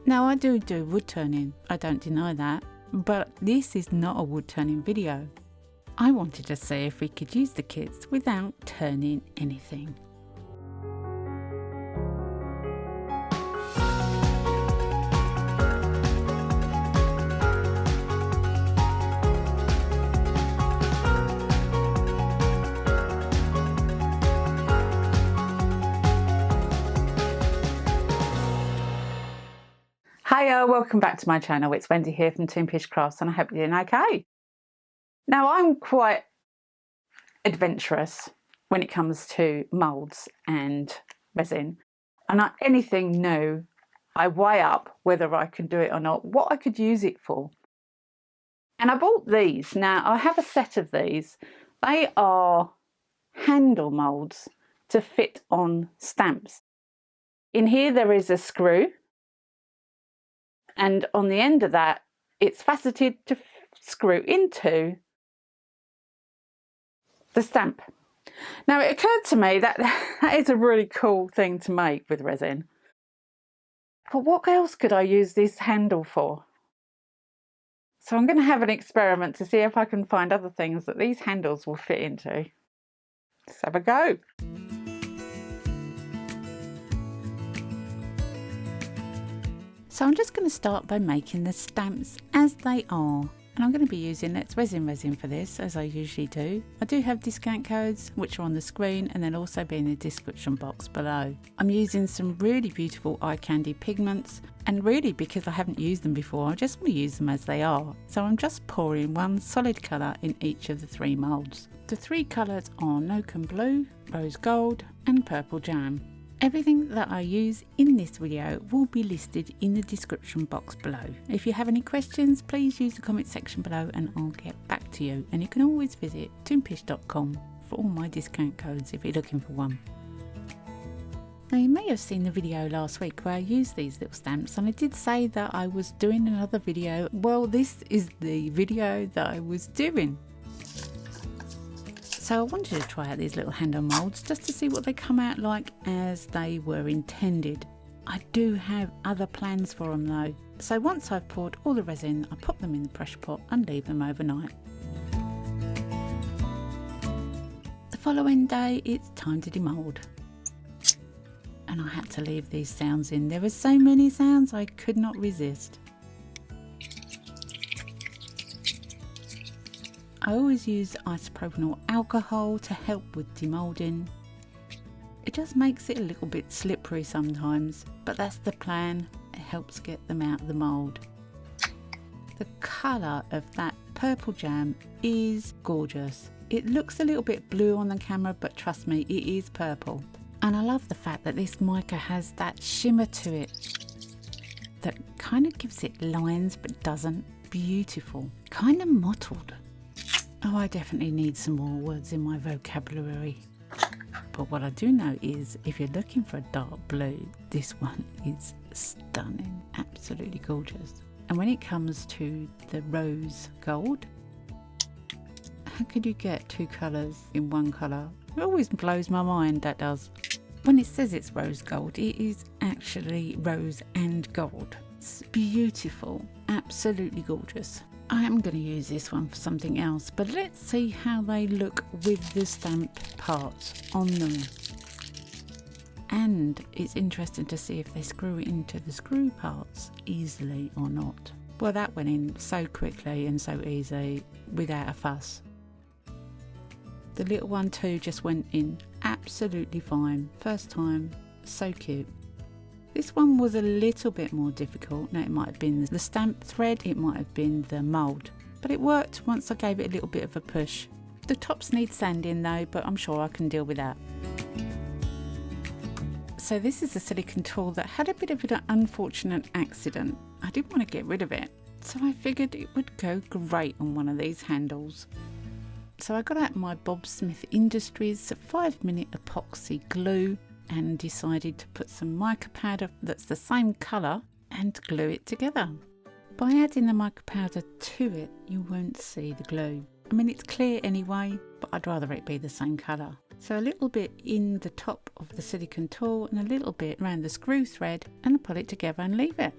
Now I do wood turning, I don't deny that, but this is not a wood turning video. I wanted to see if we could use the kits without turning anything. Hiya, welcome back to my channel. It's Wendy here from Toonpish Crafts and I hope you're doing okay. Now I'm quite adventurous when it comes to moulds and resin, and anything new I weigh up whether I can do it or not, what I could use it for. And I bought these. Now I have a set of these. They are handle moulds to fit on stamps. In here there is a screw, and on the end of that it's faceted to screw into the stamp. Now it occurred to me that that is a really cool thing to make with resin. But what else could I use this handle for? So I'm going to have an experiment to see if I can find other things that these handles will fit into. Let's have a go. So I'm just going to start by making the stamps as they are. And I'm going to be using Let's Resin for this, as I usually do. I do have discount codes which are on the screen and they'll also be in the description box below. I'm using some really beautiful eye candy pigments, and really because I haven't used them before I just want to use them as they are. So I'm just pouring one solid colour in each of the three moulds. The three colours are Noken Blue, Rose Gold and Purple Jam. Everything that I use in this video will be listed in the description box below. If you have any questions, please use the comment section below and I'll get back to you. And you can always visit toonpish.com for all my discount codes if you're looking for one. Now you may have seen the video last week where I used these little stamps, and I did say that I was doing another video. Well, this is the video that I was doing. So I wanted to try out these little handle moulds just to see what they come out like as they were intended. I do have other plans for them though. So once I've poured all the resin, I pop them in the pressure pot and leave them overnight. The following day it's time to demould. And I had to leave these sounds in. There were so many sounds I could not resist. I always use isopropyl alcohol to help with demoulding. It just makes it a little bit slippery sometimes, but that's the plan. It helps get them out of the mould. The colour of that purple jam is gorgeous. It looks a little bit blue on the camera, but trust me, it is purple. And I love the fact that this mica has that shimmer to it that kind of gives it lines but doesn't. Beautiful, kind of mottled. Oh, I definitely need some more words in my vocabulary. But what I do know is if you're looking for a dark blue, this one is stunning, absolutely gorgeous. And when it comes to the rose gold, how could you get two colours in one colour? It always blows my mind, that does. When it says it's rose gold, it is actually rose and gold. It's beautiful, absolutely gorgeous. I am going to use this one for something else, but let's see how they look with the stamp parts on them. And it's interesting to see if they screw into the screw parts easily or not. Well, that went in so quickly and so easy without a fuss. The little one too just went in absolutely fine. First time, so cute. This one was a little bit more difficult. Now it might have been the stamp thread, it might have been the mould, but it worked once I gave it a little bit of a push. The tops need sanding though, but I'm sure I can deal with that. So this is a silicone tool that had a bit of an unfortunate accident. I didn't want to get rid of it, so I figured it would go great on one of these handles. So I got out my Bob Smith Industries 5-minute epoxy glue and decided to put some mica powder that's the same colour and glue it together. By adding the mica powder to it, you won't see the glue. I mean, it's clear anyway, but I'd rather it be the same colour. So a little bit in the top of the silicone tool and a little bit around the screw thread, and I put it together and leave it.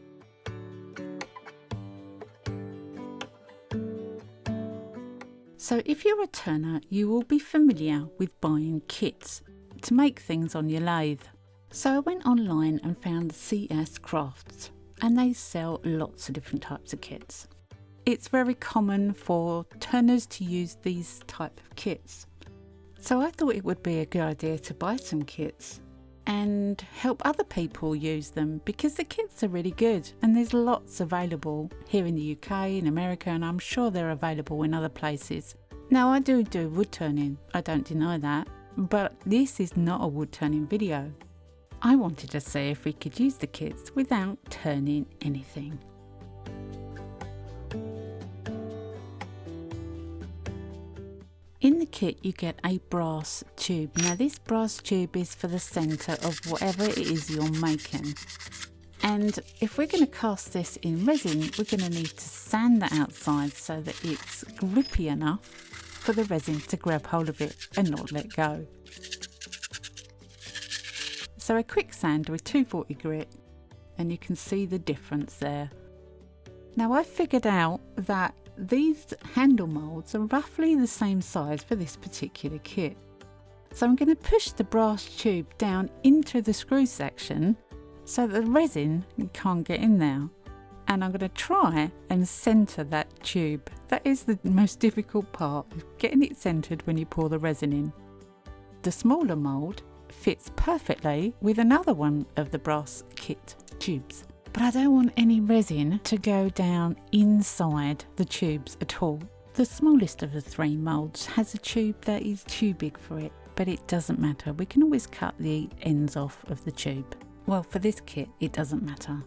So if you're a turner, you will be familiar with buying kits to make things on your lathe. So I went online and found CS Crafts, and they sell lots of different types of kits. It's very common for turners to use these type of kits. So I thought it would be a good idea to buy some kits and help other people use them, because the kits are really good and there's lots available here in the UK, in America, and I'm sure they're available in other places. Now I do wood turning, I don't deny that, but this is not a wood turning video. I wanted to see if we could use the kits without turning anything. In the kit you get a brass tube. Now this brass tube is for the centre of whatever it is you're making. And if we're going to cast this in resin, we're going to need to sand the outside so that it's grippy enough for the resin to grab hold of it and not let go. So a quick sand with 240 grit, and you can see the difference there. Now I figured out that these handle moulds are roughly the same size for this particular kit. So I'm going to push the brass tube down into the screw section so that the resin can't get in there. And I'm going to try and centre that tube. That is the most difficult part, getting it centred when you pour the resin in. The smaller mould fits perfectly with another one of the brass kit tubes. But I don't want any resin to go down inside the tubes at all. The smallest of the three moulds has a tube that is too big for it, but it doesn't matter. We can always cut the ends off of the tube. Well, for this kit, it doesn't matter.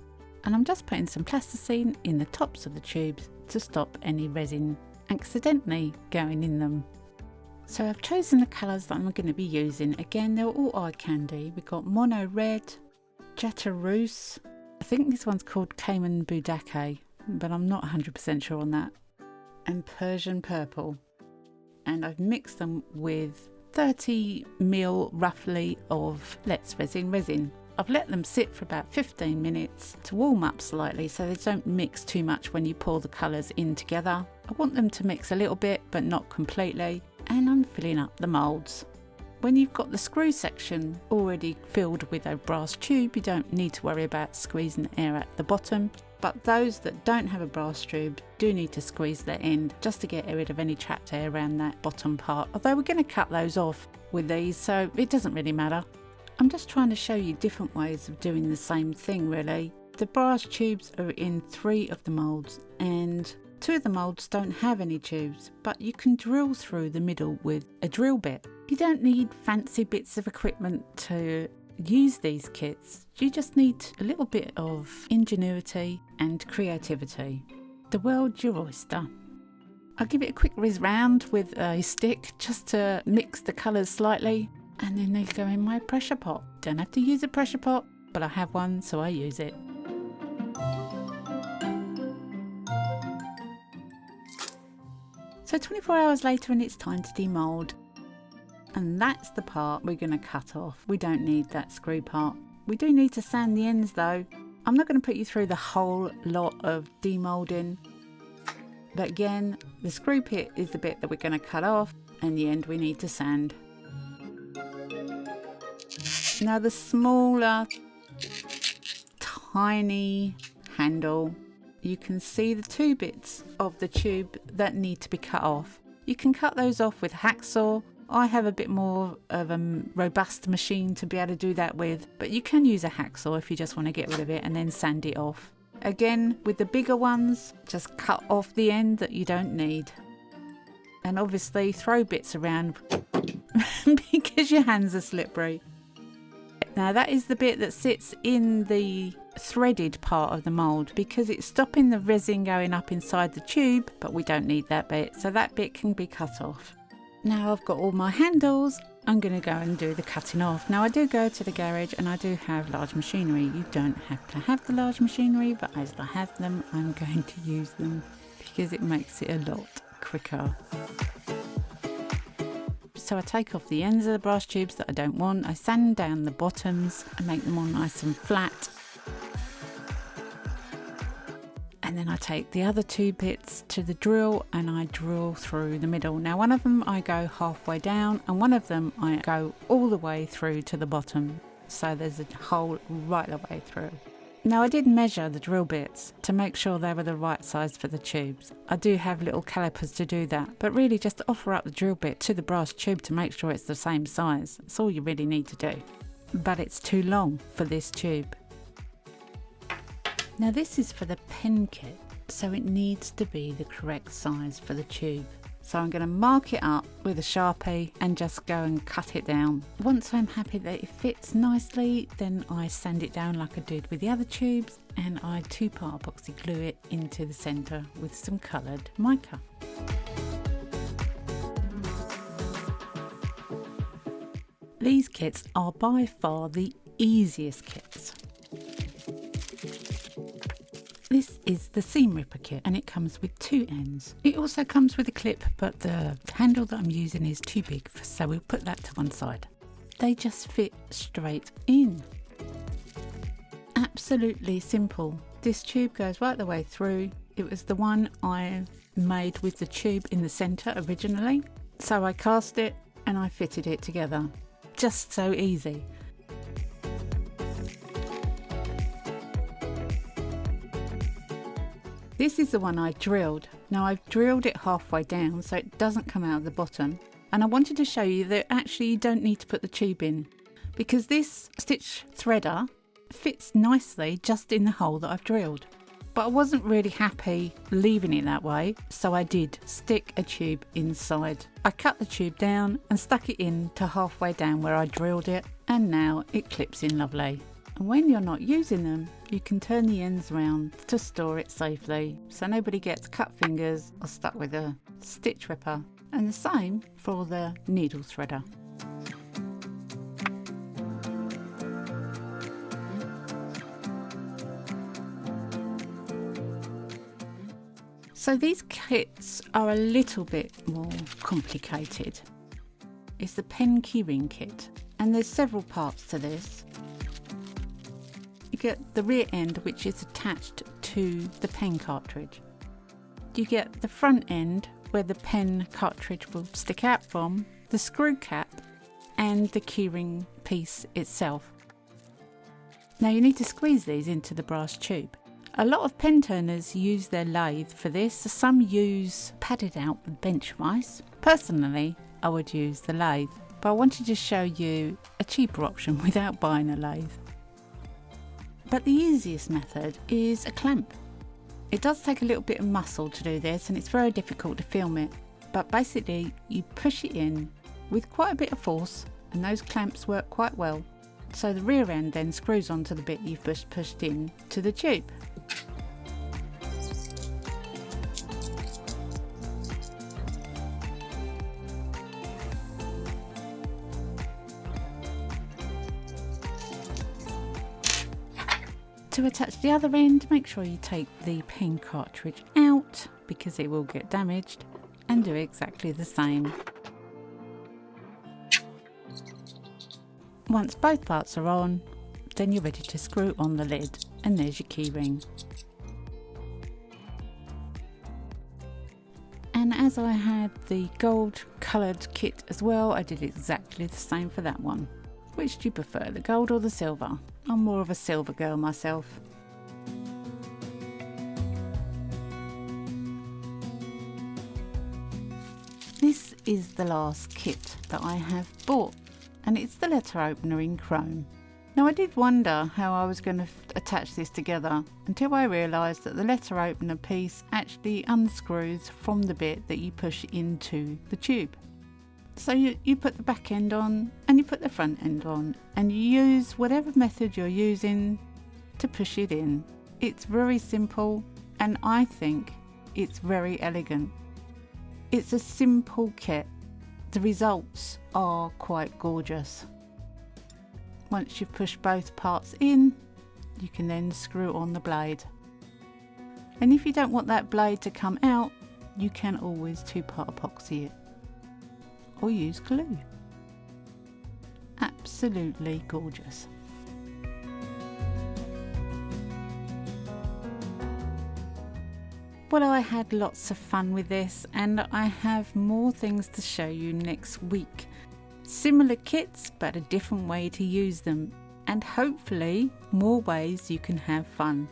And I'm just putting some plasticine in the tops of the tubes to stop any resin accidentally going in them. So I've chosen the colours that I'm going to be using. Again, they're all eye candy. We've got Mono Red, Chartreuse, I think this one's called Cayman Budake, but I'm not 100% sure on that, and Persian Purple. And I've mixed them with 30 ml roughly of Let's Resin. I've let them sit for about 15 minutes to warm up slightly so they don't mix too much when you pour the colours in together. I want them to mix a little bit but not completely, and I'm filling up the moulds. When you've got the screw section already filled with a brass tube, you don't need to worry about squeezing the air at the bottom. But those that don't have a brass tube do need to squeeze their end just to get rid of any trapped air around that bottom part. Although we're going to cut those off with these, so it doesn't really matter. I'm just trying to show you different ways of doing the same thing really. The brass tubes are in 3 of the moulds, and 2 of the moulds don't have any tubes, but you can drill through the middle with a drill bit. You don't need fancy bits of equipment to use these kits. You just need a little bit of ingenuity and creativity. The world's your oyster. I'll give it a quick whiz round with a stick just to mix the colours slightly, and then they go in my pressure pot. Don't have to use a pressure pot, but I have one, so I use it. So 24 hours later and it's time to demould. And that's the part we're going to cut off. We don't need that screw part. We do need to sand the ends though. I'm not going to put you through the whole lot of demoulding. But again, the screw pit is the bit that we're going to cut off, and the end we need to sand. Now the smaller, tiny handle, you can see the 2 bits of the tube that need to be cut off. You can cut those off with a hacksaw. I have a bit more of a robust machine to be able to do that with, but you can use a hacksaw if you just want to get rid of it and then sand it off. Again, with the bigger ones, just cut off the end that you don't need. And obviously throw bits around because your hands are slippery. Now that is the bit that sits in the threaded part of the mould, because it's stopping the resin going up inside the tube, but we don't need that bit, so that bit can be cut off. Now I've got all my handles, I'm going to go and do the cutting off. Now I do go to the garage and I do have large machinery. You don't have to have the large machinery, but as I have them, I'm going to use them because it makes it a lot quicker. So I take off the ends of the brass tubes that I don't want, I sand down the bottoms and make them all nice and flat. And And then I take the other 2 bits to the drill and I drill through the middle. Now one of them I go halfway down and one of them I go all the way through to the bottom. So there's a hole right the way through. Now I did measure the drill bits to make sure they were the right size for the tubes. I do have little calipers to do that, but really just offer up the drill bit to the brass tube to make sure it's the same size. That's all you really need to do. But it's too long for this tube. Now this is for the pen kit, so it needs to be the correct size for the tube. So I'm going to mark it up with a Sharpie and just go and cut it down. Once I'm happy that it fits nicely, then I sand it down like I did with the other tubes and I 2-part epoxy glue it into the centre with some coloured mica. These kits are by far the easiest kits. This is the seam ripper kit and it comes with 2 ends. It also comes with a clip, but the handle that I'm using is too big, so we'll put that to one side. They just fit straight in. Absolutely simple. This tube goes right the way through. It was the one I made with the tube in the centre originally. So I cast it and I fitted it together. Just so easy. This is the one I drilled. Now I've drilled it halfway down so it doesn't come out of the bottom. And I wanted to show you that actually you don't need to put the tube in, because this stitch threader fits nicely just in the hole that I've drilled. But I wasn't really happy leaving it that way, so I did stick a tube inside. I cut the tube down and stuck it in to halfway down where I drilled it, and now it clips in lovely. And when you're not using them, you can turn the ends around to store it safely, so nobody gets cut fingers or stuck with a stitch ripper. And the same for the needle threader. So these kits are a little bit more complicated. It's the pen keyring kit, and there's several parts to this. You get the rear end, which is attached to the pen cartridge. You get the front end, where the pen cartridge will stick out from, the screw cap, and the keyring piece itself. Now you need to squeeze these into the brass tube. A lot of pen turners use their lathe for this. Some use padded out bench vise. Personally, I would use the lathe, but I wanted to show you a cheaper option without buying a lathe. But the easiest method is a clamp. It does take a little bit of muscle to do this, and it's very difficult to film it, but basically you push it in with quite a bit of force, and those clamps work quite well. So the rear end then screws onto the bit you've pushed in to the tube. To attach the other end, make sure you take the pen cartridge out because it will get damaged, and do exactly the same. Once both parts are on, then you're ready to screw on the lid, and there's your keyring. And as I had the gold coloured kit as well, I did exactly the same for that one. Which do you prefer, the gold or the silver? I'm more of a silver girl myself. This is the last kit that I have bought, and it's the letter opener in chrome. Now I did wonder how I was going to attach this together until I realised that the letter opener piece actually unscrews from the bit that you push into the tube. So you put the back end on and you put the front end on, and you use whatever method you're using to push it in. It's very simple, and I think it's very elegant. It's a simple kit. The results are quite gorgeous. Once you've pushed both parts in, you can then screw on the blade. And if you don't want that blade to come out, you can always 2-part epoxy it, or use glue. Absolutely gorgeous. Well, I had lots of fun with this, and I have more things to show you next week. Similar kits, but a different way to use them, and hopefully more ways you can have fun.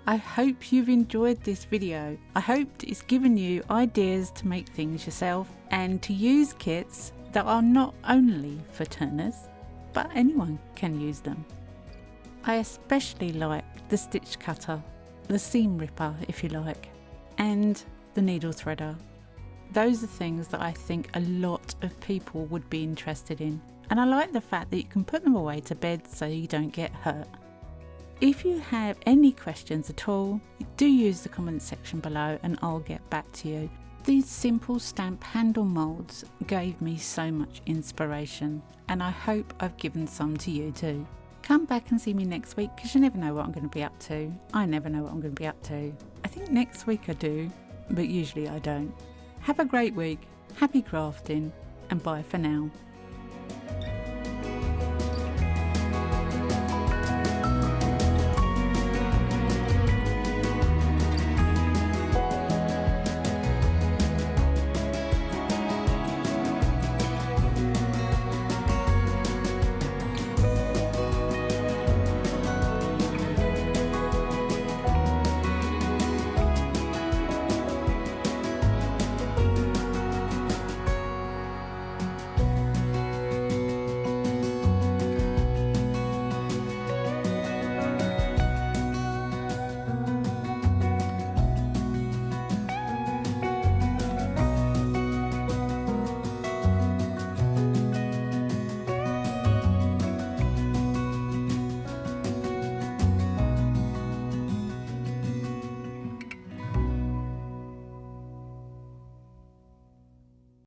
I hope you've enjoyed this video. I hope it's given you ideas to make things yourself and to use kits that are not only for turners, but anyone can use them. I especially like the stitch cutter, the seam ripper if you like, and the needle threader. Those are things that I think a lot of people would be interested in, and I like the fact that you can put them away to bed so you don't get hurt. If you have any questions at all, do use the comment section below and I'll get back to you. These simple stamp handle moulds gave me so much inspiration, and I hope I've given some to you too. Come back and see me next week, because you never know what I'm going to be up to. I never know what I'm going to be up to. I think next week I do, but usually I don't. Have a great week, happy crafting, and bye for now.